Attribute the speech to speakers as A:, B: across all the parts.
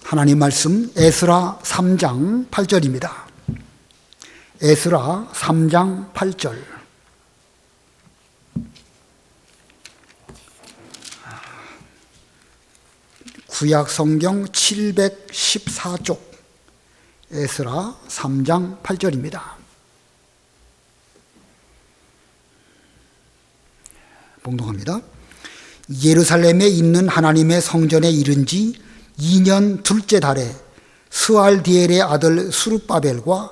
A: 하나님 말씀 에스라 3장 8절입니다. 에스라 3장 8절. 구약 성경 714쪽 에스라 3장 8절입니다. 봉독합니다. 예루살렘에 있는 하나님의 성전에 이른 지 2년 둘째 달에 스알디엘의 아들 스룹바벨과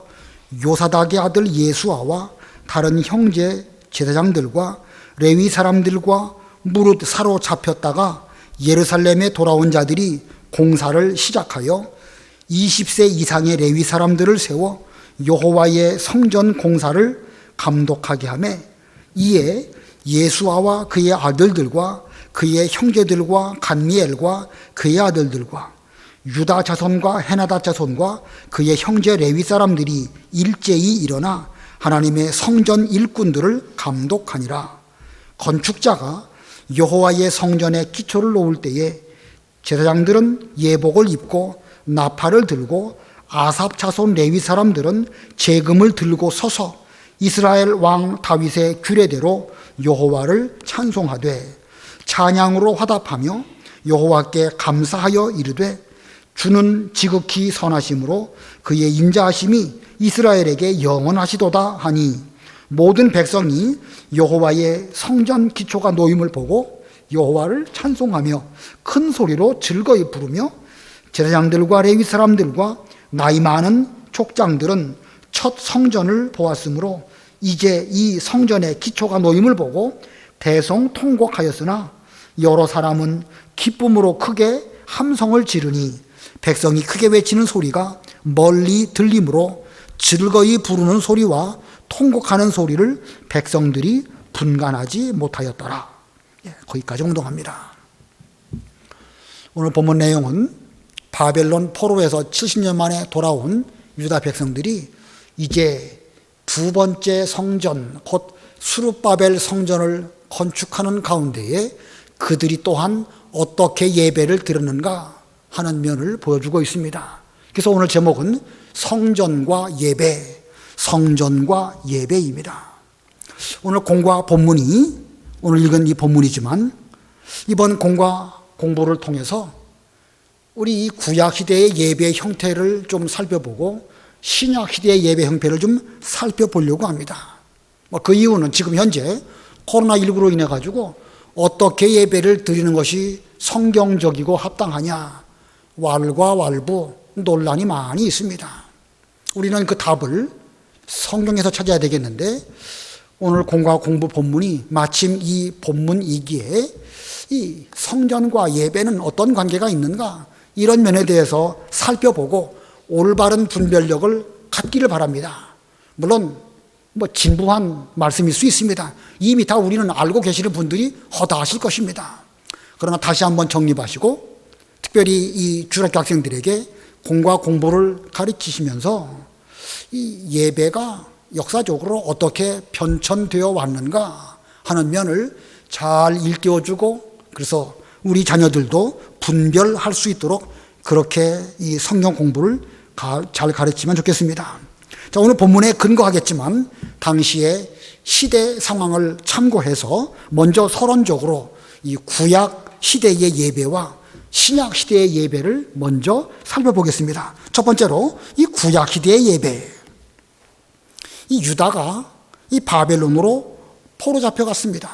A: 요사닥의 아들 예수아와 다른 형제 제사장들과 레위 사람들과 무릇 사로잡혔다가 예루살렘에 돌아온 자들이 공사를 시작하여 20세 이상의 레위 사람들을 세워 여호와의 성전 공사를 감독하게 하며, 이에 예수아와 그의 아들들과 그의 형제들과 간미엘과 그의 아들들과 유다 자손과 헤나다 자손과 그의 형제 레위 사람들이 일제히 일어나 하나님의 성전 일꾼들을 감독하니라. 건축자가 여호와의 성전에 기초를 놓을 때에 제사장들은 예복을 입고 나팔을 들고 아삽 자손 레위 사람들은 제금을 들고 서서 이스라엘 왕 다윗의 규례대로 여호와를 찬송하되 찬양으로 화답하며 여호와께 감사하여 이르되, 주는 지극히 선하심으로 그의 인자하심이 이스라엘에게 영원하시도다 하니, 모든 백성이 여호와의 성전 기초가 놓임을 보고 여호와를 찬송하며 큰 소리로 즐거이 부르며, 제사장들과 레위 사람들과 나이 많은 족장들은 첫 성전을 보았으므로 이제 이 성전의 기초가 놓임을 보고 대성통곡하였으나, 여러 사람은 기쁨으로 크게 함성을 지르니 백성이 크게 외치는 소리가 멀리 들리므로 즐거이 부르는 소리와 통곡하는 소리를 백성들이 분간하지 못하였더라. 거기까지 공독합니다. 오늘 본문 내용은 바벨론 포로에서 70년 만에 돌아온 유다 백성들이 이제 두 번째 성전, 곧 스룹바벨 성전을 건축하는 가운데에 그들이 또한 어떻게 예배를 드렸는가 하는 면을 보여주고 있습니다. 그래서 오늘 제목은 성전과 예배, 성전과 예배입니다. 오늘 공과 본문이, 오늘 읽은 이 본문이지만 이번 공과 공부를 통해서 우리 이 구약 시대의 예배 형태를 좀 살펴보고 신약 시대의 예배 형태를 좀 살펴보려고 합니다. 그 이유는 지금 현재 코로나19로 인해 가지고 어떻게 예배를 드리는 것이 성경적이고 합당하냐, 왈가왈부 논란이 많이 있습니다. 우리는 그 답을 성경에서 찾아야 되겠는데, 오늘 공과 공부 본문이 마침 이 본문이기에 이 성전과 예배는 어떤 관계가 있는가, 이런 면에 대해서 살펴보고 올바른 분별력을 갖기를 바랍니다. 물론 진부한 말씀일 수 있습니다. 이미 다 우리는 알고 계시는 분들이 허다하실 것입니다. 그러나 다시 한번 정립하시고, 특별히 이 주일학교 학생들에게 공과 공부를 가르치시면서 이 예배가 역사적으로 어떻게 변천되어 왔는가 하는 면을 잘 일깨워주고, 그래서 우리 자녀들도 분별할 수 있도록 그렇게 이 성경 공부를 잘 가르치면 좋겠습니다. 자, 오늘 본문에 근거하겠지만 당시의 시대 상황을 참고해서 먼저 서론적으로 이 구약 시대의 예배와 신약 시대의 예배를 먼저 살펴보겠습니다. 첫 번째로 이 구약 시대의 예배. 이 유다가 이 바벨론으로 포로 잡혀갔습니다.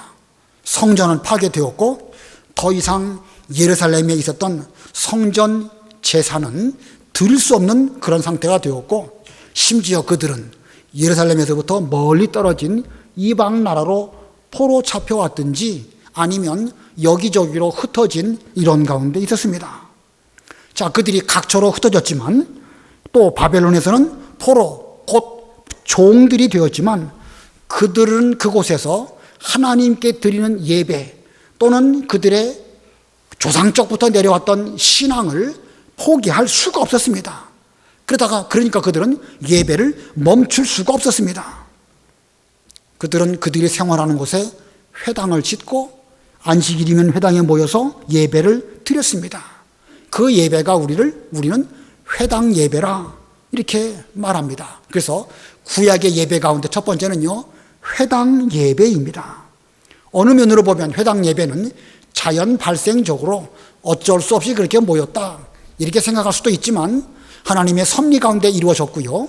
A: 성전은 파괴되었고 더 이상 예루살렘에 있었던 성전 제사는 드릴 수 없는 그런 상태가 되었고, 심지어 그들은 예루살렘에서부터 멀리 떨어진 이방 나라로 포로 잡혀왔든지 아니면 여기저기로 흩어진 이런 가운데 있었습니다. 자, 그들이 각처로 흩어졌지만 또 바벨론에서는 포로, 곧 종들이 되었지만 그들은 그곳에서 하나님께 드리는 예배 또는 그들의 조상적부터 내려왔던 신앙을 포기할 수가 없었습니다. 그러니까 그들은 예배를 멈출 수가 없었습니다. 그들은 그들이 생활하는 곳에 회당을 짓고 안식일이면 회당에 모여서 예배를 드렸습니다. 그 예배가 우리는 회당 예배라 이렇게 말합니다. 그래서 구약의 예배 가운데 첫 번째는요, 회당 예배입니다. 어느 면으로 보면 회당 예배는 자연 발생적으로 어쩔 수 없이 그렇게 모였다 이렇게 생각할 수도 있지만 하나님의 섭리 가운데 이루어졌고요,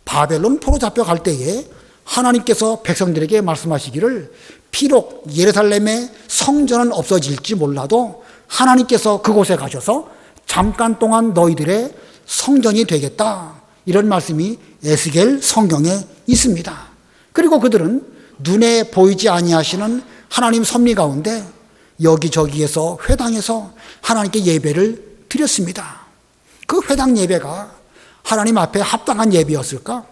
A: 바벨론 포로 잡혀갈 때에 하나님께서 백성들에게 말씀하시기를 비록 예루살렘의 성전은 없어질지 몰라도 하나님께서 그곳에 가셔서 잠깐 동안 너희들의 성전이 되겠다, 이런 말씀이 에스겔 성경에 있습니다. 그리고 그들은 눈에 보이지 아니하시는 하나님 섭리 가운데 여기저기에서 회당에서 하나님께 예배를 드렸습니다. 그 회당 예배가 하나님 앞에 합당한 예배였을까?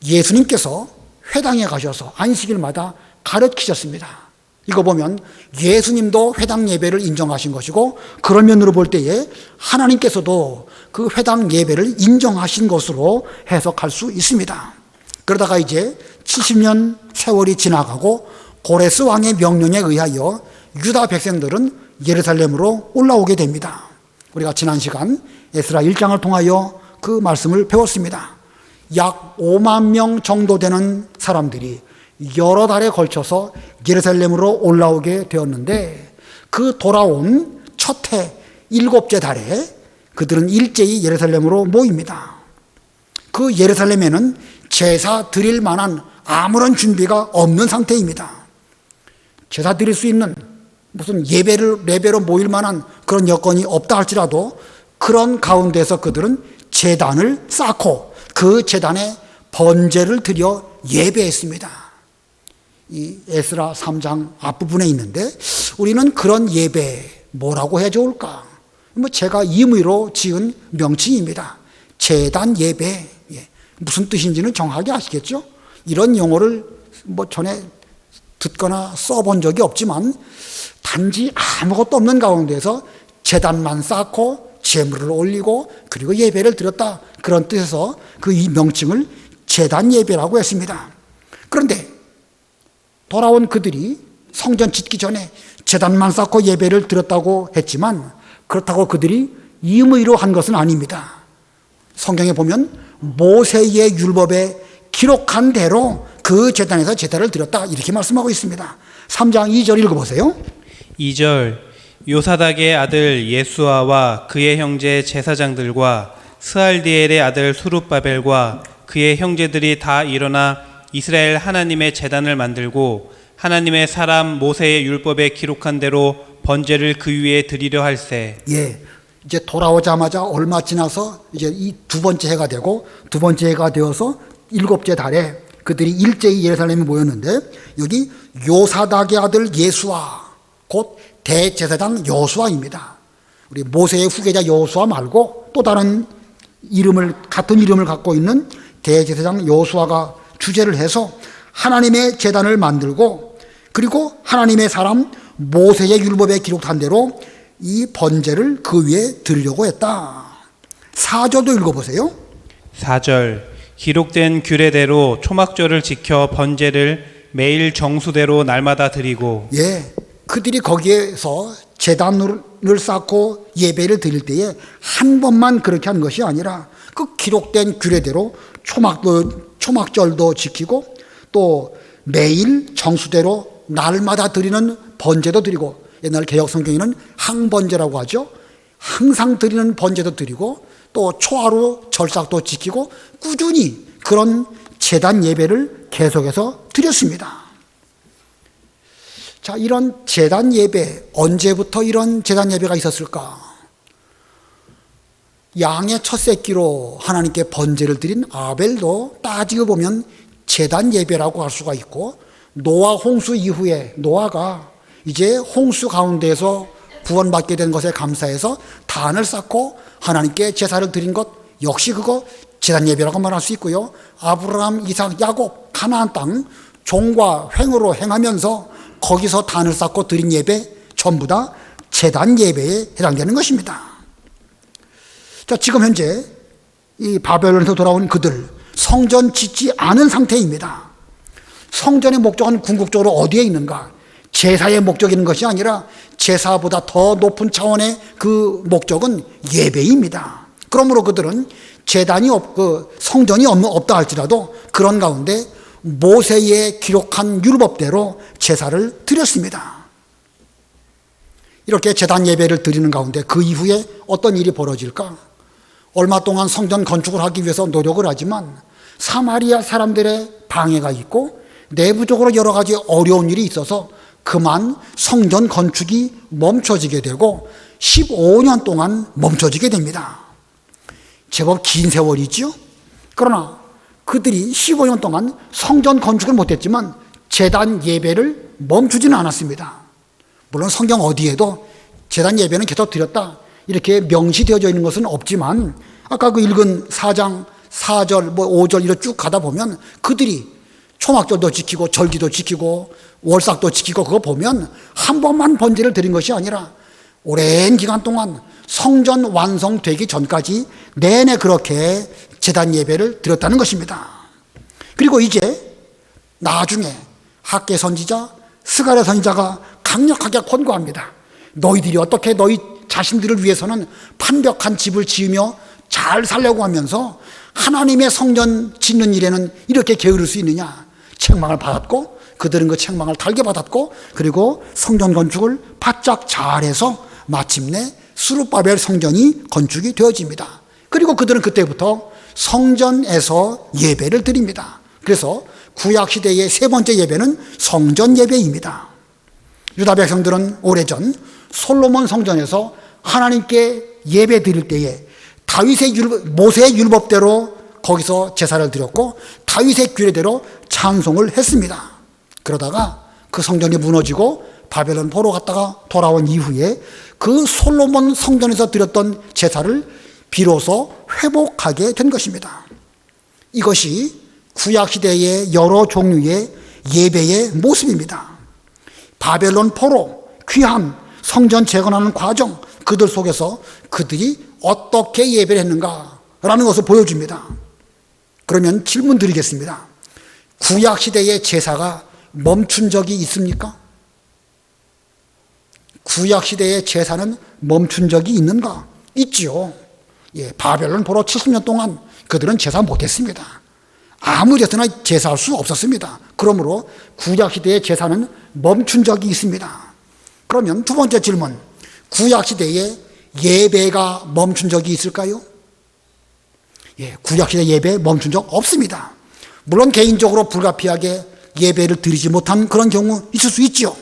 A: 예수님께서 회당에 가셔서 안식일마다 가르치셨습니다. 이거 보면 예수님도 회당 예배를 인정하신 것이고, 그런 면으로 볼 때에 하나님께서도 그 회당 예배를 인정하신 것으로 해석할 수 있습니다. 그러다가 이제 70년 세월이 지나가고 고레스 왕의 명령에 의하여 유다 백성들은 예루살렘으로 올라오게 됩니다. 우리가 지난 시간 에스라 1장을 통하여 그 말씀을 배웠습니다. 약 5만 명 정도 되는 사람들이 여러 달에 걸쳐서 예루살렘으로 올라오게 되었는데, 그 돌아온 첫 해 7째 달에 그들은 일제히 예루살렘으로 모입니다. 그 예루살렘에는 제사 드릴 만한 아무런 준비가 없는 상태입니다. 제사 드릴 수 있는 무슨 예배로 모일 만한 그런 여건이 없다 할지라도 그런 가운데서 그들은 제단을 쌓고 그 제단에 번제를 드려 예배했습니다. 이 에스라 3장 앞부분에 있는데, 우리는 그런 예배 뭐라고 해야 좋을까? 제가 임의로 지은 명칭입니다. 제단 예배. 무슨 뜻인지는 정확히 아시겠죠? 이런 용어를 전에 듣거나 써본 적이 없지만 단지 아무것도 없는 가운데서 제단만 쌓고 제물을 올리고 그리고 예배를 드렸다, 그런 뜻에서 그 이 명칭을 제단 예배라고 했습니다. 그런데 돌아온 그들이 성전 짓기 전에 제단만 쌓고 예배를 드렸다고 했지만, 그렇다고 그들이 임의로 한 것은 아닙니다. 성경에 보면 모세의 율법에 기록한 대로 그 제단에서 제사를 드렸다, 이렇게 말씀하고 있습니다. 3장 2절 읽어보세요.
B: 2절 요사닥의 아들 예수아와 그의 형제 제사장들과 스알디엘의 아들 수룹바벨과 그의 형제들이 다 일어나 이스라엘 하나님의 제단을 만들고 하나님의 사람 모세의 율법에 기록한 대로 번제를 그 위에 드리려 할세.
A: 예, 이제 돌아오자마자 얼마 지나서 이제 이 두 번째 해가 되고, 두 번째 해가 되어서 7째 달에 그들이 일제히 예루살렘에 모였는데, 여기 요사닥의 아들 예수아, 곧 대제사장 여호수아입니다. 우리 모세의 후계자 여호수아 말고 또 다른 같은 이름을 갖고 있는 대제사장 여호수아가 주재를 해서 하나님의 제단을 만들고, 그리고 하나님의 사람 모세의 율법에 기록한 대로 이 번제를 그 위에 드리려고 했다. 4절도 읽어보세요.
B: 4절 기록된 규례대로 초막절을 지켜 번제를 매일 정수대로 날마다 드리고.
A: 예, 그들이 거기에서 제단을 쌓고 예배를 드릴 때에 한 번만 그렇게 한 것이 아니라 그 기록된 규례대로 초막절도 지키고, 또 매일 정수대로 날마다 드리는 번제도 드리고, 옛날 개역 성경에는 항번제라고 하죠. 항상 드리는 번제도 드리고, 또 초하루 절삭도 지키고 꾸준히 그런 제단 예배를 계속해서 드렸습니다. 자, 이런 제단 예배, 언제부터 이런 제단 예배가 있었을까? 양의 첫 새끼로 하나님께 번제를 드린 아벨도 따지고 보면 제단 예배라고 할 수가 있고, 노아 홍수 이후에 노아가 이제 홍수 가운데서 구원받게 된 것에 감사해서 단을 쌓고 하나님께 제사를 드린 것, 역시 그거 제단 예배라고 말할 수 있고요. 아브라함, 이삭, 야곱 가나안 땅 종과 횡으로 행하면서 거기서 단을 쌓고 드린 예배, 전부 다 제단 예배에 해당되는 것입니다. 자, 지금 현재 이 바벨론에서 돌아온 그들, 성전 짓지 않은 상태입니다. 성전의 목적은 궁극적으로 어디에 있는가? 제사의 목적이 있는 것이 아니라 제사보다 더 높은 차원의 그 목적은 예배입니다. 그러므로 그들은 제단이 없고 성전이 없다 할지라도 그런 가운데 모세의 기록한 율법대로 제사를 드렸습니다. 이렇게 제단 예배를 드리는 가운데 그 이후에 어떤 일이 벌어질까? 얼마 동안 성전 건축을 하기 위해서 노력을 하지만 사마리아 사람들의 방해가 있고 내부적으로 여러 가지 어려운 일이 있어서 그만 성전 건축이 멈춰지게 되고 15년 동안 멈춰지게 됩니다. 제법 긴 세월이죠. 그러나 그들이 15년 동안 성전 건축을 못했지만 제단 예배를 멈추지는 않았습니다. 물론 성경 어디에도 제단 예배는 계속 드렸다 이렇게 명시되어져 있는 것은 없지만 아까 그 읽은 4장 4절 5절 이렇게 쭉 가다 보면 그들이 초막절도 지키고 절기도 지키고 월삭도 지키고 그거 보면 한 번만 번제를 드린 것이 아니라 오랜 기간 동안 성전 완성되기 전까지 내내 그렇게 제단 예배를 드렸다는 것입니다. 그리고 이제 나중에 학개 선지자 스가랴 선지자가 강력하게 권고합니다. 너희들이 어떻게 너희 자신들을 위해서는 판벽한 집을 지으며 잘 살려고 하면서 하나님의 성전 짓는 일에는 이렇게 게으를 수 있느냐. 책망을 받았고 그들은 그 책망을 달게 받았고 그리고 성전 건축을 바짝 잘해서 마침내 스룹바벨 성전이 건축이 되어집니다. 그리고 그들은 그때부터 성전에서 예배를 드립니다. 그래서 구약시대의 세 번째 예배는 성전 예배입니다. 유다 백성들은 오래전 솔로몬 성전에서 하나님께 예배 드릴 때에 모세의 율법대로 거기서 제사를 드렸고 다윗의 규례대로 찬송을 했습니다. 그러다가 그 성전이 무너지고 바벨론 포로 갔다가 돌아온 이후에 그 솔로몬 성전에서 드렸던 제사를 비로소 회복하게 된 것입니다. 이것이 구약시대의 여러 종류의 예배의 모습입니다. 바벨론 포로, 귀함, 성전 재건하는 과정, 그들 속에서 그들이 어떻게 예배를 했는가라는 것을 보여줍니다. 그러면 질문 드리겠습니다. 구약시대의 제사가 멈춘 적이 있습니까? 구약시대의 제사는 멈춘 적이 있는가? 있지요. 바벨론 포로 70년 동안 그들은 제사 못했습니다. 아무 데서나 제사할 수 없었습니다. 그러므로 구약시대의 제사는 멈춘 적이 있습니다. 그러면 두 번째 질문, 구약시대에 예배가 멈춘 적이 있을까요? 구약시대 예배 멈춘 적 없습니다. 물론 개인적으로 불가피하게 예배를 드리지 못한 그런 경우 있을 수 있죠.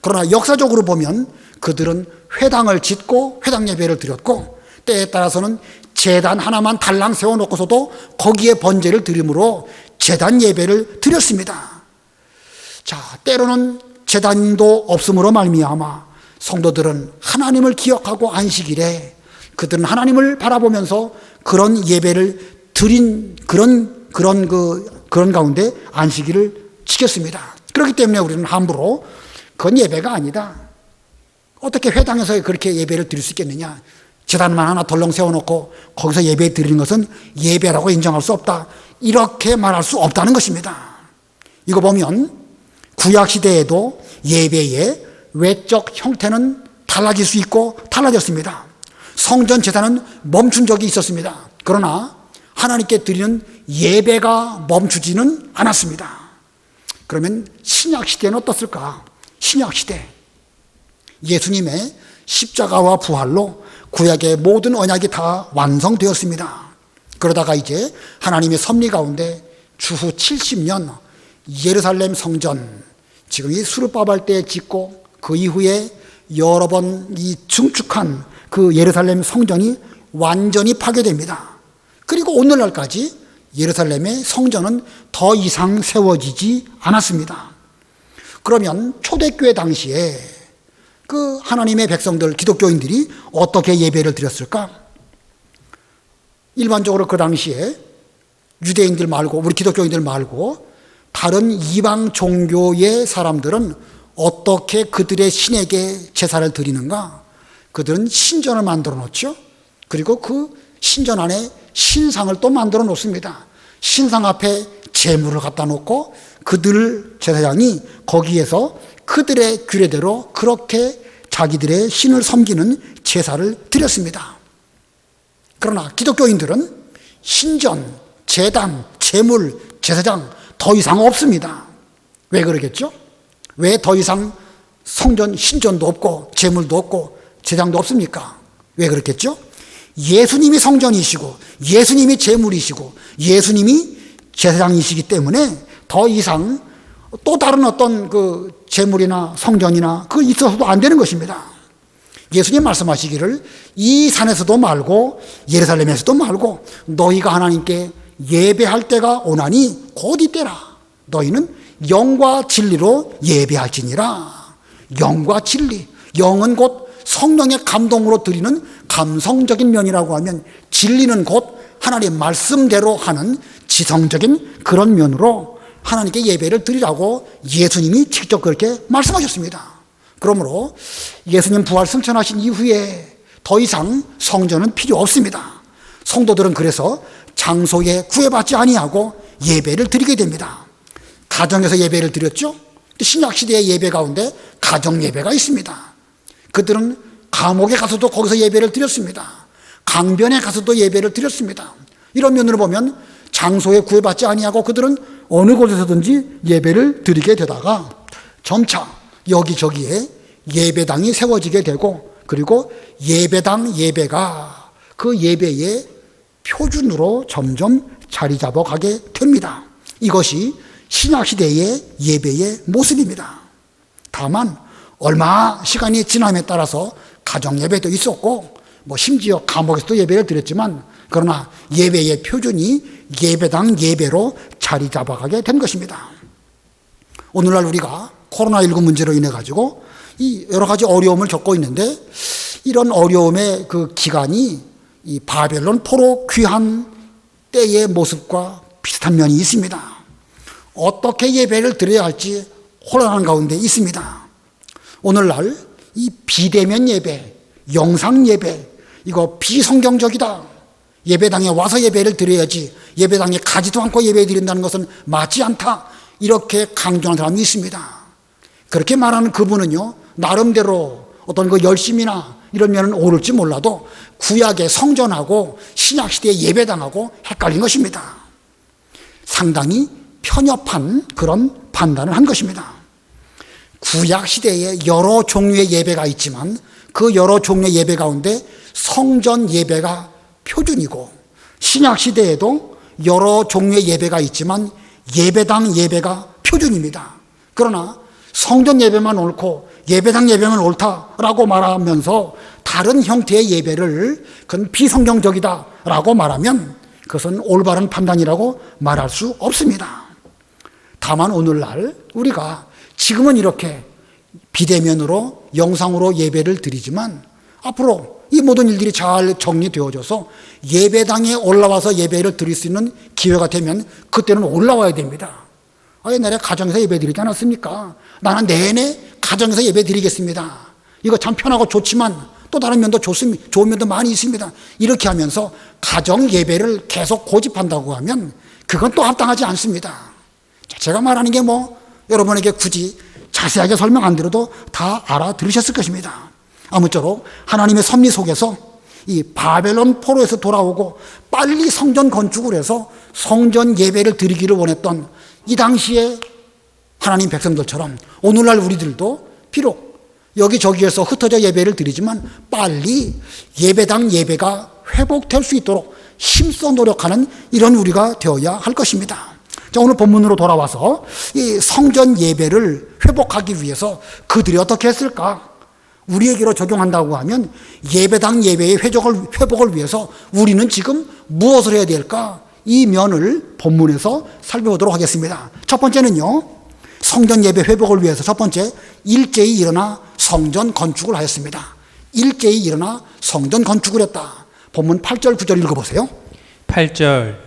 A: 그러나 역사적으로 보면 그들은 회당을 짓고 회당 예배를 드렸고 때에 따라서는 제단 하나만 달랑 세워놓고서도 거기에 번제를 드림으로 제단 예배를 드렸습니다. 자, 때로는 제단도 없음으로 말미암아 성도들은 하나님을 기억하고 안식일에 그들은 하나님을 바라보면서 그런 예배를 드린 그런 가운데 안식일을 지켰습니다. 그렇기 때문에 우리는 함부로 그건 예배가 아니다. 어떻게 회당에서 그렇게 예배를 드릴 수 있겠느냐? 제단만 하나 덜렁 세워놓고 거기서 예배 드리는 것은 예배라고 인정할 수 없다. 이렇게 말할 수 없다는 것입니다. 이거 보면 구약시대에도 예배의 외적 형태는 달라질 수 있고 달라졌습니다. 성전 제사는 멈춘 적이 있었습니다. 그러나 하나님께 드리는 예배가 멈추지는 않았습니다. 그러면 신약시대는 어떻을까? 신약시대 예수님의 십자가와 부활로 구약의 모든 언약이 다 완성되었습니다. 그러다가 이제 하나님의 섭리 가운데 주후 70년 예루살렘 성전, 지금 이 수르바벨 때 짓고 그 이후에 여러 번 이 증축한 그 예루살렘 성전이 완전히 파괴됩니다. 그리고 오늘날까지 예루살렘의 성전은 더 이상 세워지지 않았습니다. 그러면 초대교회 당시에 그 하나님의 백성들, 기독교인들이 어떻게 예배를 드렸을까? 일반적으로 그 당시에 유대인들 말고, 우리 기독교인들 말고 다른 이방 종교의 사람들은 어떻게 그들의 신에게 제사를 드리는가? 그들은 신전을 만들어 놓죠. 그리고 그 신전 안에 신상을 또 만들어 놓습니다. 신상 앞에 제물을 갖다 놓고 그들 제사장이 거기에서 그들의 규례대로 그렇게 자기들의 신을 섬기는 제사를 드렸습니다. 그러나 기독교인들은 신전, 제단, 제물, 제사장 더 이상 없습니다. 왜 그러겠죠? 왜 더 이상 성전, 신전도 없고 제물도 없고 제사장도 없습니까? 왜 그렇겠죠? 예수님이 성전이시고 예수님이 제물이시고 예수님이 제사장이시기 때문에 더 이상 또 다른 어떤 그 제물이나 성전이나 그 있어서도 안 되는 것입니다. 예수님 말씀하시기를 이 산에서도 말고 예루살렘에서도 말고 너희가 하나님께 예배할 때가 오나니 곧 이때라. 너희는 영과 진리로 예배할지니라. 영과 진리. 영은 곧 성령의 감동으로 드리는 감성적인 면이라고 하면, 진리는 곧 하나님의 말씀대로 하는 지성적인 그런 면으로 하나님께 예배를 드리라고 예수님이 직접 그렇게 말씀하셨습니다. 그러므로 예수님 부활 승천하신 이후에 더 이상 성전은 필요 없습니다. 성도들은 그래서 장소에 구애받지 아니하고 예배를 드리게 됩니다. 가정에서 예배를 드렸죠. 신약시대의 예배 가운데 가정 예배가 있습니다. 그들은 감옥에 가서도 거기서 예배를 드렸습니다. 강변에 가서도 예배를 드렸습니다. 이런 면으로 보면 장소에 구애받지 아니하고 그들은 어느 곳에서든지 예배를 드리게 되다가 점차 여기저기에 예배당이 세워지게 되고, 그리고 예배당 예배가 그 예배의 표준으로 점점 자리 잡아가게 됩니다. 이것이 신약시대의 예배의 모습입니다. 다만 얼마 시간이 지남에 따라서 가정예배도 있었고 심지어 감옥에서도 예배를 드렸지만, 그러나 예배의 표준이 예배당 예배로 자리 잡아가게 된 것입니다. 오늘날 우리가 코로나19 문제로 인해 가지고 이 여러 가지 어려움을 겪고 있는데, 이런 어려움의 그 기간이 이 바벨론 포로 귀환 때의 모습과 비슷한 면이 있습니다. 어떻게 예배를 드려야 할지 혼란한 가운데 있습니다. 오늘날 이 비대면 예배, 영상 예배, 이거 비성경적이다. 예배당에 와서 예배를 드려야지 예배당에 가지도 않고 예배 드린다는 것은 맞지 않다. 이렇게 강조하는 사람이 있습니다. 그렇게 말하는 그분은요, 나름대로 어떤 그 열심이나 이런 면은 옳을지 몰라도 구약의 성전하고 신약시대의 예배당하고 헷갈린 것입니다. 상당히 편협한 그런 판단을 한 것입니다. 구약시대에 여러 종류의 예배가 있지만 그 여러 종류의 예배 가운데 성전 예배가 표준이고, 신약시대에도 여러 종류의 예배가 있지만 예배당 예배가 표준입니다. 그러나 성전 예배만 옳고 예배당 예배만 옳다라고 말하면서 다른 형태의 예배를 그건 비성경적이다라고 말하면 그것은 올바른 판단이라고 말할 수 없습니다. 다만 오늘날 우리가 지금은 이렇게 비대면으로 영상으로 예배를 드리지만 앞으로 이 모든 일들이 잘 정리되어져서 예배당에 올라와서 예배를 드릴 수 있는 기회가 되면 그때는 올라와야 됩니다. 옛날에 가정에서 예배 드리지 않았습니까? 나는 내내 가정에서 예배 드리겠습니다. 이거 참 편하고 좋지만 또 다른 면도 좋은 면도 많이 있습니다. 이렇게 하면서 가정 예배를 계속 고집한다고 하면 그건 또 합당하지 않습니다. 제가 말하는 게 여러분에게 굳이 자세하게 설명 안 드려도 다 알아들으셨을 것입니다. 아무쪼록 하나님의 섭리 속에서 이 바벨론 포로에서 돌아오고 빨리 성전 건축을 해서 성전 예배를 드리기를 원했던 이 당시에 하나님 백성들처럼 오늘날 우리들도 비록 여기저기에서 흩어져 예배를 드리지만 빨리 예배당 예배가 회복될 수 있도록 힘써 노력하는 이런 우리가 되어야 할 것입니다. 자, 오늘 본문으로 돌아와서 이 성전 예배를 회복하기 위해서 그들이 어떻게 했을까? 우리에게로 적용한다고 하면 예배당 예배의 회복을 위해서 우리는 지금 무엇을 해야 될까? 이 면을 본문에서 살펴보도록 하겠습니다. 첫 번째는요, 성전 예배 회복을 위해서 첫 번째, 일제히 일어나 성전 건축을 하였습니다. 일제히 일어나 성전 건축을 했다. 본문 8절 9절 읽어보세요.
B: 8절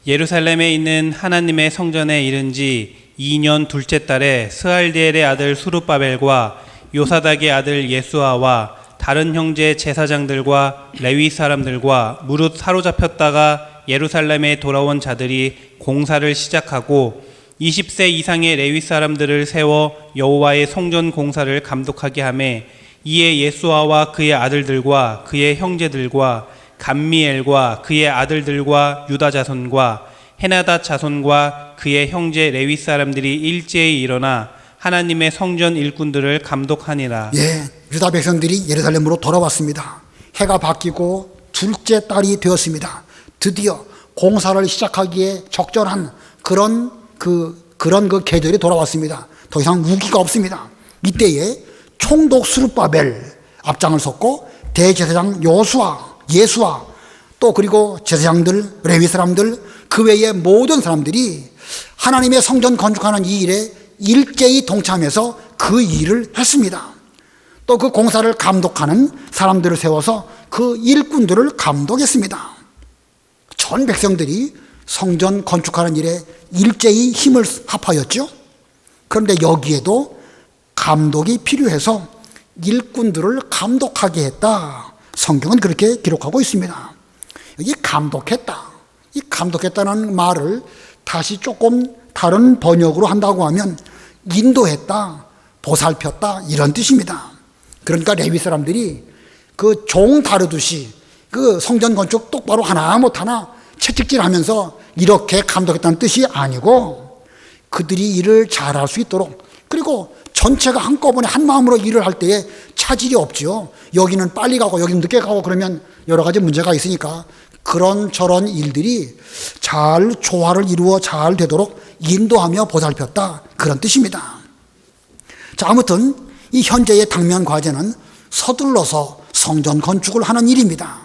B: 예루살렘에 있는 하나님의 성전에 이른 지 2년 둘째 달에 스알디엘의 아들 수룹바벨과 요사닥의 아들 예수아와 다른 형제 제사장들과 레위 사람들과 무릇 사로잡혔다가 예루살렘에 돌아온 자들이 공사를 시작하고 20세 이상의 레위 사람들을 세워 여호와의 성전 공사를 감독하게 하매 이에 예수아와 그의 아들들과 그의 형제들과 감미엘과 그의 아들들과 유다 자손과 헤나다 자손과 그의 형제 레위 사람들이 일제히 일어나 하나님의 성전 일꾼들을 감독하니라.
A: 예, 유다 백성들이 예루살렘으로 돌아왔습니다. 해가 바뀌고 둘째 달이 되었습니다. 드디어 공사를 시작하기에 적절한 그런 계절이 돌아왔습니다. 더 이상 우기가 없습니다. 이때에 총독 스룹바벨 앞장을 섰고 대제사장 예수아 또 그리고 제사장들, 레위 사람들 그 외의 모든 사람들이 하나님의 성전 건축하는 이 일에 일제히 동참해서 그 일을 했습니다. 또 그 공사를 감독하는 사람들을 세워서 그 일꾼들을 감독했습니다. 전 백성들이 성전 건축하는 일에 일제히 힘을 합하였죠. 그런데 여기에도 감독이 필요해서 일꾼들을 감독하게 했다. 성경은 그렇게 기록하고 있습니다. 여기 감독했다. 이 감독했다는 말을 다시 조금 다른 번역으로 한다고 하면 인도했다, 보살폈다 이런 뜻입니다. 그러니까 레위 사람들이 그 종 다루듯이 그 성전 건축 똑바로 하나 못하나 채찍질하면서 이렇게 감독했다는 뜻이 아니고 그들이 일을 잘할 수 있도록 그리고 전체가 한꺼번에 한 마음으로 일을 할 때에 차질이 없죠. 여기는 빨리 가고 여기는 늦게 가고 그러면 여러 가지 문제가 있으니까 그런 저런 일들이 잘 조화를 이루어 잘 되도록 인도하며 보살폈다 그런 뜻입니다. 자, 아무튼 이 현재의 당면 과제는 서둘러서 성전 건축을 하는 일입니다.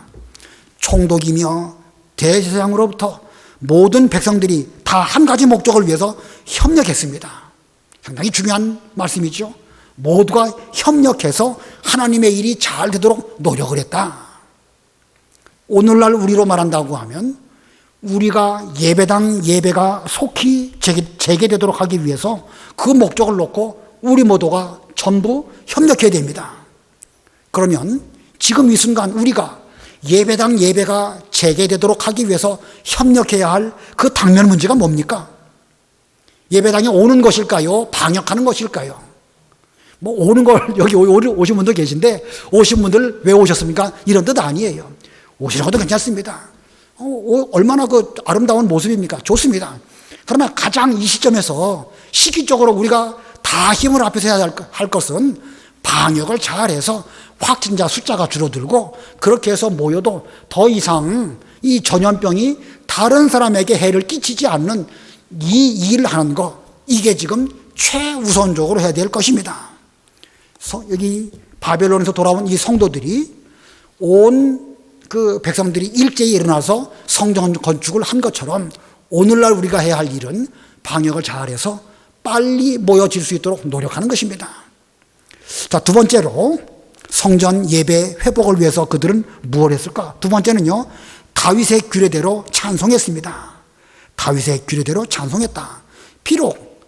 A: 총독이며 대제사장으로부터 모든 백성들이 다 한 가지 목적을 위해서 협력했습니다. 상당히 중요한 말씀이죠. 모두가 협력해서 하나님의 일이 잘 되도록 노력을 했다. 오늘날 우리로 말한다고 하면 우리가 예배당 예배가 속히 재개되도록 하기 위해서 그 목적을 놓고 우리 모두가 전부 협력해야 됩니다. 그러면 지금 이 순간 우리가 예배당 예배가 재개되도록 하기 위해서 협력해야 할 그 당면 문제가 뭡니까? 예배당에 오는 것일까요? 방역하는 것일까요? 뭐 오는 걸 여기 오신 분들 계신데 오신 분들 왜 오셨습니까? 이런 뜻 아니에요. 오시는 것도 괜찮습니다. 얼마나 그 아름다운 모습입니까? 좋습니다. 그러나 가장 이 시점에서 시기적으로 우리가 다 힘을 합해서 해야 할 것은 방역을 잘해서 확진자 숫자가 줄어들고 그렇게 해서 모여도 더 이상 이 전염병이 다른 사람에게 해를 끼치지 않는 이 일을 하는 거 이게 지금 최우선적으로 해야 될 것입니다. 여기 바벨론에서 돌아온 이 성도들이 온 그 백성들이 일제히 일어나서 성전 건축을 한 것처럼 오늘날 우리가 해야 할 일은 방역을 잘해서 빨리 모여질 수 있도록 노력하는 것입니다. 자, 두 번째로 성전 예배 회복을 위해서 그들은 무엇을 했을까? 두 번째는요, 다윗의 규례대로 찬송했습니다. 다윗의 규례대로 찬송했다. 비록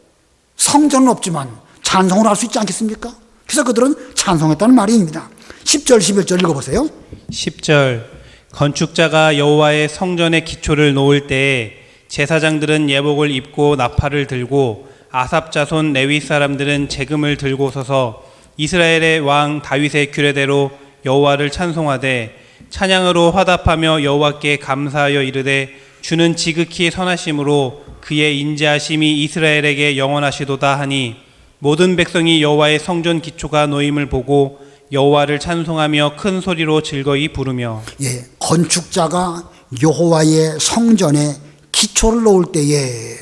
A: 성전은 없지만 찬송을 할 수 있지 않겠습니까? 그래서 그들은 찬송했다는 말입니다. 10절 11절 읽어보세요.
B: 10절 건축자가 여호와의 성전의 기초를 놓을 때에 제사장들은 예복을 입고 나팔을 들고 아삽 자손 레위 사람들은 재금을 들고 서서 이스라엘의 왕 다윗의 규례대로 여호와를 찬송하되 찬양으로 화답하며 여호와께 감사하여 이르되 주는 지극히 선하심으로 그의 인자하심이 이스라엘에게 영원하시도다 하니 모든 백성이 여호와의 성전 기초가 놓임을 보고 여호와를 찬송하며 큰 소리로 즐거이 부르며.
A: 예, 건축자가 여호와의 성전에 기초를 놓을 때에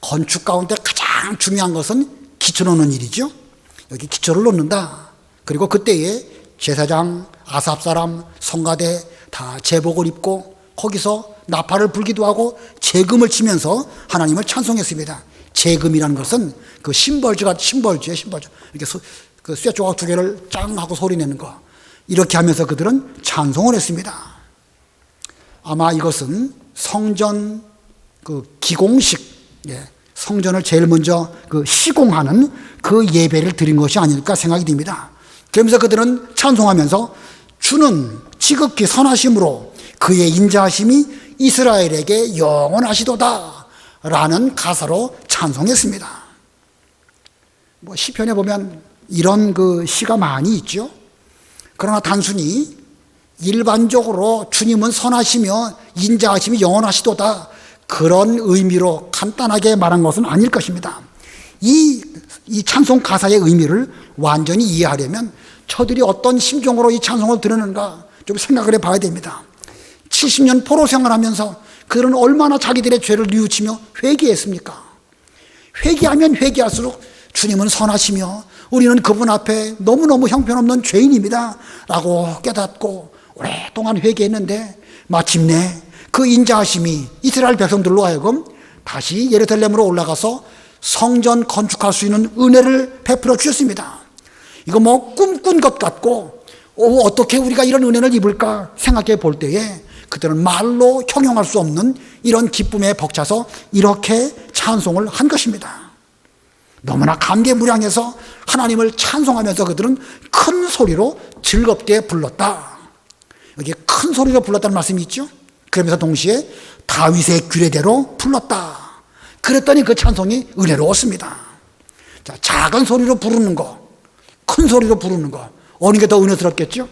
A: 건축 가운데 가장 중요한 것은 기초 놓는 일이죠. 여기 기초를 놓는다. 그리고 그때에 제사장, 아삽 사람, 성가대 다 제복을 입고 거기서 나팔을 불기도 하고 재금을 치면서 하나님을 찬송했습니다. 재금이라는 것은 그 심벌주예요, 심벌주. 이렇게 그 쇠 조각 두 개를 짱 하고 소리 내는 거. 이렇게 하면서 그들은 찬송을 했습니다. 아마 이것은 성전 그 기공식, 성전을 제일 먼저 그 시공하는 그 예배를 드린 것이 아닐까 생각이 듭니다. 그러면서 그들은 찬송하면서 주는 지극히 선하심으로 그의 인자하심이 이스라엘에게 영원하시도다 라는 가사로 찬송했습니다. 시편에 보면 이런 시가 많이 있죠. 그러나 단순히 일반적으로 주님은 선하시며 인자하심이 영원하시도다, 그런 의미로 간단하게 말한 것은 아닐 것입니다. 이 찬송 가사의 의미를 완전히 이해하려면 저들이 어떤 심정으로 이 찬송을 들었는가 좀 생각을 해봐야 됩니다. 70년 포로 생활하면서 그들은 얼마나 자기들의 죄를 뉘우치며 회개했습니까? 회개하면 회개할수록 주님은 선하시며 우리는 그분 앞에 너무너무 형편없는 죄인입니다 라고 깨닫고 오랫동안 회개했는데, 마침내 그 인자하심이 이스라엘 백성들로 하여금 다시 예루살렘으로 올라가서 성전 건축할 수 있는 은혜를 베풀어 주셨습니다. 이거 꿈꾼 것 같고 어떻게 우리가 이런 은혜를 입을까 생각해 볼 때에 그들은 말로 형용할 수 없는 이런 기쁨에 벅차서 이렇게 찬송을 한 것입니다. 너무나 감개무량해서 하나님을 찬송하면서 그들은 큰 소리로 즐겁게 불렀다. 여기에 큰 소리로 불렀다는 말씀이 있죠. 그러면서 동시에 다윗의 규례대로 불렀다. 그랬더니 그 찬송이 은혜로웠습니다. 자, 작은 소리로 부르는 거, 큰 소리로 부르는 거, 어느 게 더 은혜스럽겠죠?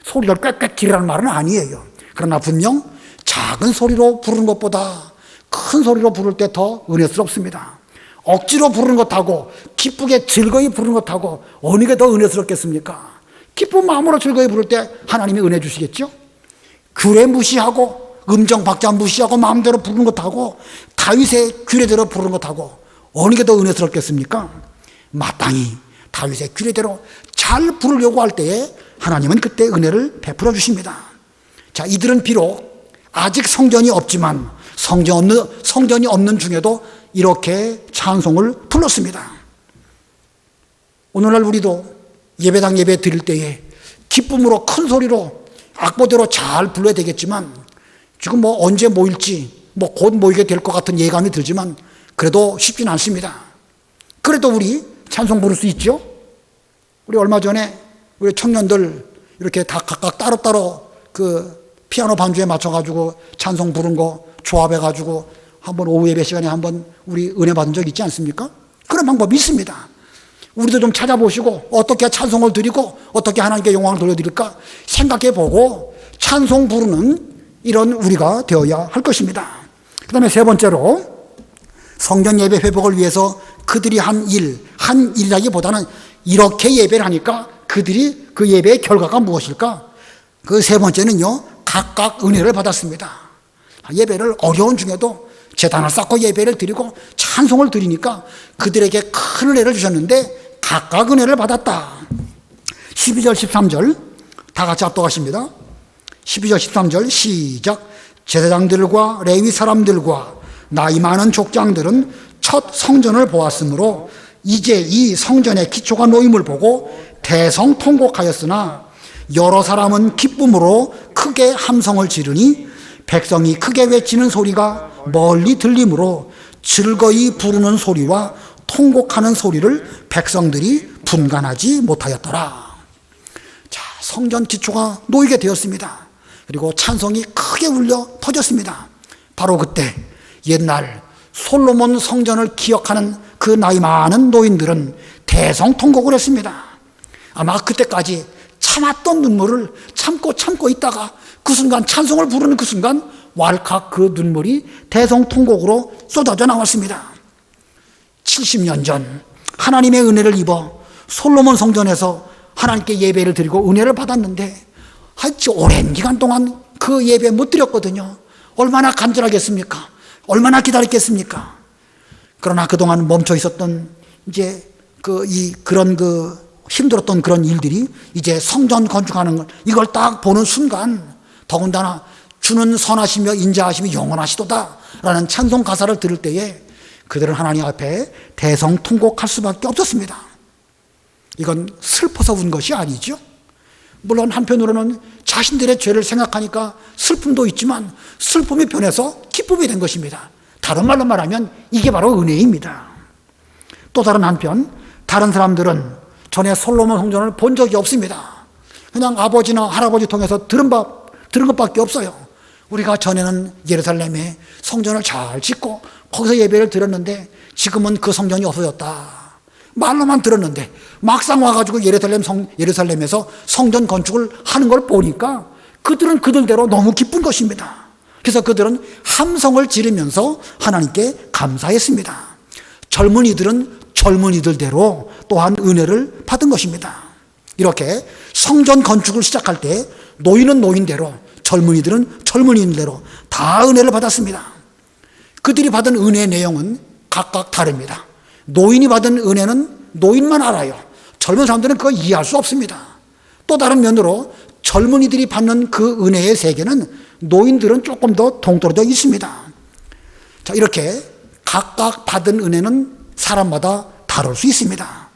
A: 소리를 꽥꽥 지르라는 말은 아니에요. 그러나 분명 작은 소리로 부르는 것보다 큰 소리로 부를 때 더 은혜스럽습니다. 억지로 부르는 것하고 기쁘게 즐거이 부르는 것하고 어느 게 더 은혜스럽겠습니까? 기쁜 마음으로 즐거이 부를 때 하나님이 은혜 주시겠죠? 규례 무시하고 음정 박자 무시하고 마음대로 부르는 것하고 다윗의 규례대로 부르는 것하고 어느 게 더 은혜스럽겠습니까? 마땅히 다윗의 규례대로 잘 부르려고 할 때에 하나님은 그때 은혜를 베풀어 주십니다. 자, 이들은 비록 아직 성전이 없지만 성전이 없는 중에도 이렇게 찬송을 불렀습니다. 오늘날 우리도 예배당 예배 드릴 때에 기쁨으로 큰 소리로 악보대로 잘 불러야 되겠지만 지금 언제 모일지 곧 모이게 될 것 같은 예감이 들지만 그래도 쉽진 않습니다. 그래도 우리 찬송 부를 수 있죠. 우리 얼마 전에 우리 청년들 이렇게 다 각각 따로따로 피아노 반주에 맞춰가지고 찬송 부른 거 조합해가지고 한번 오후 예배 시간에 한번 우리 은혜 받은 적 있지 않습니까? 그런 방법이 있습니다. 우리도 좀 찾아보시고 어떻게 찬송을 드리고 어떻게 하나님께 영광을 돌려드릴까 생각해보고 찬송 부르는 이런 우리가 되어야 할 것입니다. 그 다음에 세 번째로 성전 예배 회복을 위해서 그들이 한 일이라기보다는 이렇게 예배를 하니까 그들이 그 예배의 결과가 무엇일까? 그 세 번째는요, 각각 은혜를 받았습니다. 예배를 어려운 중에도 제단을 쌓고 예배를 드리고 찬송을 드리니까 그들에게 큰 은혜를 주셨는데 각각 은혜를 받았다. 12절 13절 다 같이 압도하십니다. 12절 13절 시작. 제사장들과 레위 사람들과 나이 많은 족장들은 첫 성전을 보았으므로 이제 이 성전의 기초가 놓임을 보고 대성통곡하였으나 여러 사람은 기쁨으로 크게 함성을 지르니 백성이 크게 외치는 소리가 멀리 들리므로 즐거이 부르는 소리와 통곡하는 소리를 백성들이 분간하지 못하였더라. 자, 성전 기초가 놓이게 되었습니다. 그리고 찬송이 크게 울려 터졌습니다. 바로 그때 옛날 솔로몬 성전을 기억하는 그 나이 많은 노인들은 대성통곡을 했습니다. 아마 그때까지 참았던 눈물을 참고 있다가 그 순간 찬송을 부르는 그 순간 왈칵 그 눈물이 대성통곡으로 쏟아져 나왔습니다. 70년 전 하나님의 은혜를 입어 솔로몬 성전에서 하나님께 예배를 드리고 은혜를 받았는데 아주 오랜 기간 동안 그 예배 못 드렸거든요. 얼마나 간절하겠습니까? 얼마나 기다렸겠습니까? 그러나 그동안 멈춰 있었던 그런 힘들었던 그런 일들이 이제 성전 건축하는 걸 이걸 딱 보는 순간 더군다나 주는 선하시며 인자하심이 영원하시도다 라는 찬송 가사를 들을 때에 그들은 하나님 앞에 대성통곡할 수밖에 없었습니다. 이건 슬퍼서 운 것이 아니죠. 물론 한편으로는 자신들의 죄를 생각하니까 슬픔도 있지만 슬픔이 변해서 기쁨이 된 것입니다. 다른 말로 말하면 이게 바로 은혜입니다. 또 다른 한편 다른 사람들은 전에 솔로몬 성전을 본 적이 없습니다. 그냥 아버지나 할아버지 통해서 들은 것밖에 없어요. 우리가 전에는 예루살렘에 성전을 잘 짓고 거기서 예배를 드렸는데 지금은 그 성전이 없어졌다. 말로만 들었는데 막상 와가지고 예루살렘에서 성전 건축을 하는 걸 보니까 그들은 그들대로 너무 기쁜 것입니다. 그래서 그들은 함성을 지르면서 하나님께 감사했습니다. 젊은이들은 젊은이들대로 또한 은혜를 받은 것입니다. 이렇게 성전 건축을 시작할 때 노인은 노인대로, 젊은이들은 젊은이들대로 다 은혜를 받았습니다. 그들이 받은 은혜의 내용은 각각 다릅니다. 노인이 받은 은혜는 노인만 알아요. 젊은 사람들은 그거 이해할 수 없습니다. 또 다른 면으로 젊은이들이 받는 그 은혜의 세계는 노인들은 조금 더 동떨어져 있습니다. 자, 이렇게 각각 받은 은혜는 사람마다 다를 수 있습니다.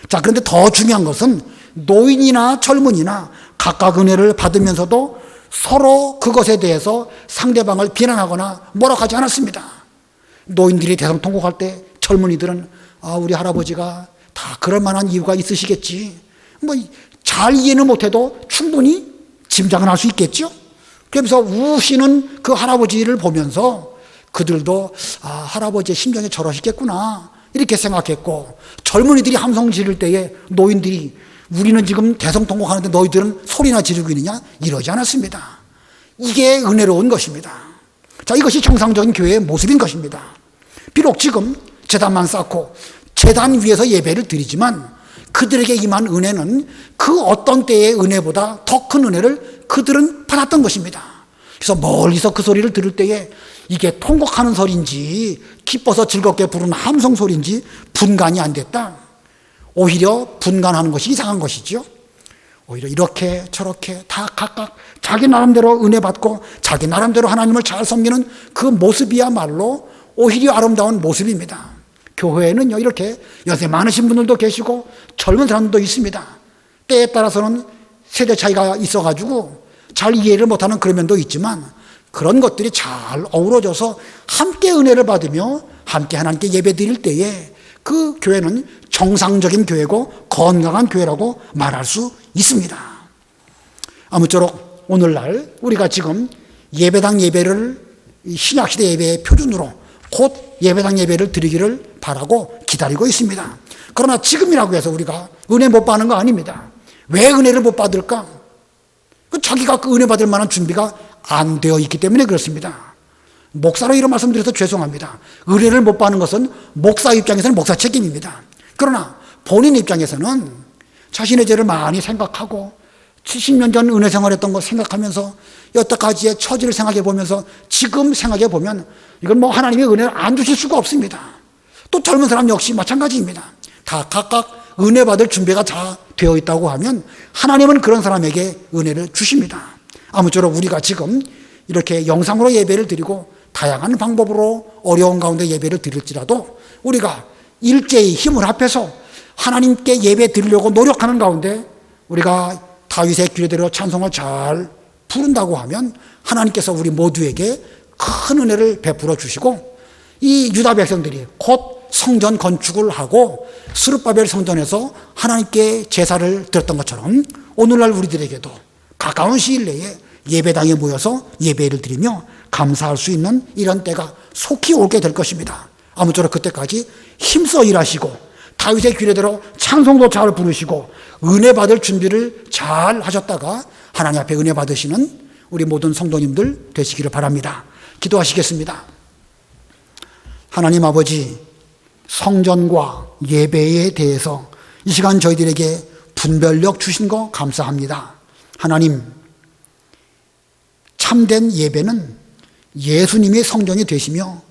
A: 자, 그런데 더 중요한 것은 노인이나 젊은이나 각각 은혜를 받으면서도 서로 그것에 대해서 상대방을 비난하거나 뭐라 하지 않았습니다. 노인들이 대성통곡할 때 젊은이들은 우리 할아버지가 다 그럴 만한 이유가 있으시겠지. 잘 이해는 못해도 충분히 짐작은 할 수 있겠죠. 그러면서 우시는 그 할아버지를 보면서 그들도 할아버지의 심정이 저러시겠구나 이렇게 생각했고, 젊은이들이 함성 지를 때에 노인들이 우리는 지금 대성통곡하는데 너희들은 소리나 지르고 있느냐 이러지 않았습니다. 이게 은혜로운 것입니다. 자, 이것이 정상적인 교회의 모습인 것입니다. 비록 지금 제단만 쌓고 제단 위에서 예배를 드리지만 그들에게 임한 은혜는 그 어떤 때의 은혜보다 더 큰 은혜를 그들은 받았던 것입니다. 그래서 멀리서 그 소리를 들을 때에 이게 통곡하는 소리인지 기뻐서 즐겁게 부르는 함성 소리인지 분간이 안 됐다. 오히려 분간하는 것이 이상한 것이죠. 오히려 이렇게 저렇게 다 각각 자기 나름대로 은혜 받고 자기 나름대로 하나님을 잘 섬기는 그 모습이야말로 오히려 아름다운 모습입니다. 교회에는요, 이렇게 연세 많으신 분들도 계시고 젊은 사람들도 있습니다. 때에 따라서는 세대 차이가 있어가지고 잘 이해를 못하는 그런 면도 있지만 그런 것들이 잘 어우러져서 함께 은혜를 받으며 함께 하나님께 예배 드릴 때에 그 교회는 정상적인 교회고 건강한 교회라고 말할 수 있습니다. 아무쪼록 오늘날 우리가 지금 예배당 예배를 신약시대 예배의 표준으로 곧 예배당 예배를 드리기를 바라고 기다리고 있습니다. 그러나 지금이라고 해서 우리가 은혜 못 받는 거 아닙니다. 왜 은혜를 못 받을까? 자기가 그 은혜 받을 만한 준비가 안 되어 있기 때문에 그렇습니다. 목사로 이런 말씀드려서 죄송합니다. 은혜를 못 받는 것은 목사 입장에서는 목사 책임입니다. 그러나 본인 입장에서는 자신의 죄를 많이 생각하고 70년 전 은혜 생활했던 거 생각하면서 여태까지의 처지를 생각해 보면서 지금 생각해 보면 이건 하나님의 은혜를 안 주실 수가 없습니다. 또 젊은 사람 역시 마찬가지입니다. 다 각각 은혜 받을 준비가 다 되어 있다고 하면 하나님은 그런 사람에게 은혜를 주십니다. 아무쪼록 우리가 지금 이렇게 영상으로 예배를 드리고 다양한 방법으로 어려운 가운데 예배를 드릴지라도 우리가 일제히 힘을 합해서 하나님께 예배 드리려고 노력하는 가운데 우리가 다윗의 규례대로 찬송을 잘 부른다고 하면 하나님께서 우리 모두에게 큰 은혜를 베풀어 주시고 이 유다 백성들이 곧 성전 건축을 하고 스룹바벨 성전에서 하나님께 제사를 드렸던 것처럼 오늘날 우리들에게도 가까운 시일 내에 예배당에 모여서 예배를 드리며 감사할 수 있는 이런 때가 속히 오게 될 것입니다. 아무쪼록 그때까지 힘써 일하시고 다윗의 규례대로 찬송도 잘 부르시고 은혜 받을 준비를 잘 하셨다가 하나님 앞에 은혜 받으시는 우리 모든 성도님들 되시기를 바랍니다. 기도하시겠습니다. 하나님 아버지, 성전과 예배에 대해서 이 시간 저희들에게 분별력 주신 거 감사합니다. 하나님, 참된 예배는 예수님이 성전이 되시며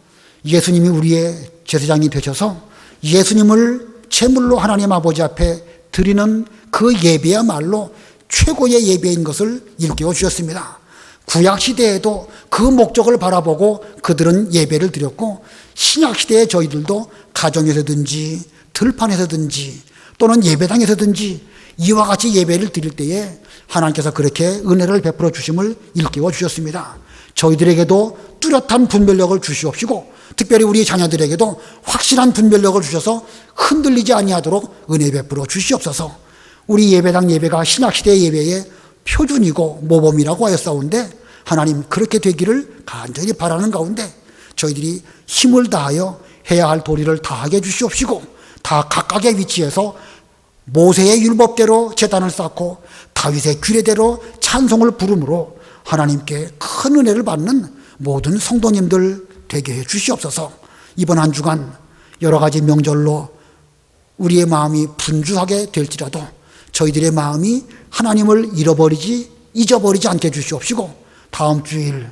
A: 예수님이 우리의 제사장이 되셔서 예수님을 제물로 하나님 아버지 앞에 드리는 그 예배야말로 최고의 예배인 것을 일깨워 주셨습니다. 구약시대에도 그 목적을 바라보고 그들은 예배를 드렸고 신약시대에 저희들도 가정에서든지 들판에서든지 또는 예배당에서든지 이와 같이 예배를 드릴 때에 하나님께서 그렇게 은혜를 베풀어 주심을 일깨워 주셨습니다. 저희들에게도 뚜렷한 분별력을 주시옵시고 특별히 우리 자녀들에게도 확실한 분별력을 주셔서 흔들리지 아니하도록 은혜 베풀어 주시옵소서. 우리 예배당 예배가 신약시대 예배의 표준이고 모범이라고 하였사온데 하나님 그렇게 되기를 간절히 바라는 가운데 저희들이 힘을 다하여 해야 할 도리를 다하게 해주시옵시고, 다 각각의 위치에서 모세의 율법대로 제단을 쌓고 다윗의 규례대로 찬송을 부름으로 하나님께 큰 은혜를 받는 모든 성도님들 되게 해 주시옵소서. 이번 한 주간 여러 가지 명절로 우리의 마음이 분주하게 될지라도 저희들의 마음이 하나님을 잊어버리지 않게 해주시옵시고, 다음 주일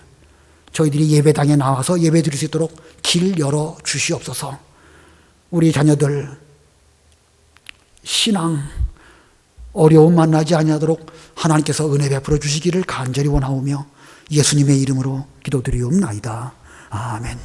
A: 저희들이 예배당에 나와서 예배 드릴 수 있도록 길 열어 주시옵소서. 우리 자녀들 신앙 어려움 만나지 아니하도록 하나님께서 은혜 베풀어 주시기를 간절히 원하오며 예수님의 이름으로 기도드리옵나이다. 아멘.